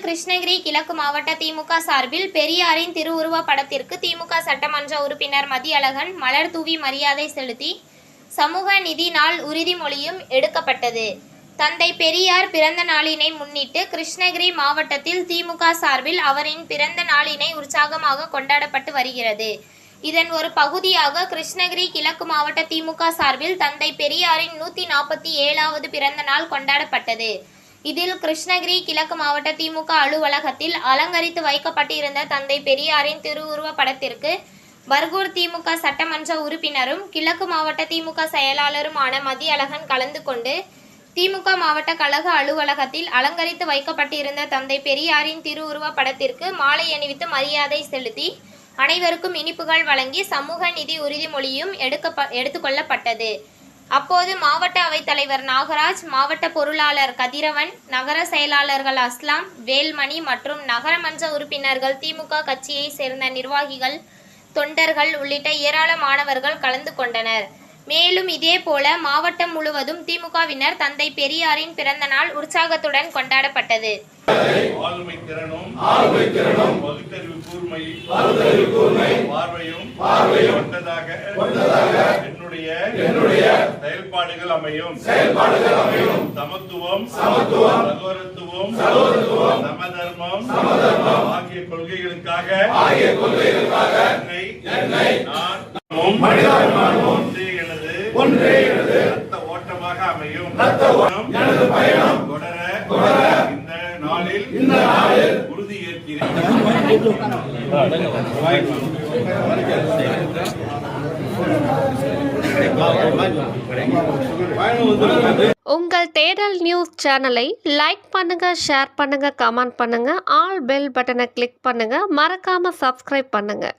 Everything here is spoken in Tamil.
கிருஷ்ணகிரி கிழக்கு மாவட்ட திமுக சார்பில் பெரியாரின் திருவுருவப் படத்திற்கு திமுக சட்டமன்ற உறுப்பினர் மதியழகன் மலர் தூவி மரியாதை செலுத்தி சமூக நீதி நாள் உறுதிமொழியும் எடுக்கப்பட்டது. தந்தை பெரியார் பிறந்த நாளினை முன்னிட்டு கிருஷ்ணகிரி மாவட்டத்தில் திமுக சார்பில் அவரின் பிறந்த நாளினை உற்சாகமாக கொண்டாடப்பட்டு வருகிறது. இதன் ஒரு பகுதியாக கிருஷ்ணகிரி கிழக்கு மாவட்ட திமுக சார்பில் தந்தை பெரியாரின் 147வது பிறந்த நாள் கொண்டாடப்பட்டது. இதில் கிருஷ்ணகிரி கிழக்கு மாவட்ட திமுக அலுவலகத்தில் அலங்கரித்து வைக்கப்பட்டிருந்த தந்தை பெரியாரின் திருவுருவ படத்திற்கு பர்கூர் திமுக சட்டமன்ற உறுப்பினரும் கிழக்கு மாவட்ட திமுக செயலாளருமான மதியழகன் கலந்து கொண்டு திமுக மாவட்ட கழக அலுவலகத்தில் அலங்கரித்து வைக்கப்பட்டிருந்த தந்தை பெரியாரின் திருவுருவ படத்திற்கு மாலை அணிவித்து மரியாதை செலுத்தி அனைவருக்கும் இனிப்புகள் வழங்கி சமூக நீதி உறுதிமொழியும் எடுத்துக்கொள்ளப்பட்டது. அப்போது மாவட்ட அவைத்தலைவர் நாகராஜ், மாவட்ட பொருளாளர் கதிரவன், நகர செயலாளர்கள் அஸ்லாம், வேல்மணி மற்றும் நகரமன்ற உறுப்பினர்கள், திமுக கட்சியை சேர்ந்த நிர்வாகிகள், தொண்டர்கள் உள்ளிட்ட ஏராளமானவர்கள் கலந்து கொண்டனர். மேலும் இதேபோல மாவட்டம் முழுவதும் திமுகவினர் தந்தை பெரியாரின் பிறந்த நாள் உற்சாகத்துடன் கொண்டாடப்பட்டது. ஆளுமை திறனும் பகுத்தறிவு கூர்மையும் பார்வையும் கொண்டதாக என்னுடைய செயல்பாடுகள் அமையும். சமத்துவம் சகோதரத்துவம் சமதர்மம் ஆகிய கொள்கைகளுக்காக ஒன்றே எனது ரத்த ஓட்டமாக அமையும். எனது பயணம் தொடர இந்த நாளில் உறுதி ஏற்கிறேன். உங்கள் தேடல் நியூஸ் சேனலை லைக் பண்ணுங்க, ஷேர் பண்ணுங்க, கமெண்ட் பண்ணுங்க, ஆல் பெல் பட்டனை கிளிக் பண்ணுங்க, மறக்காம சப்ஸ்கிரைப் பண்ணுங்க.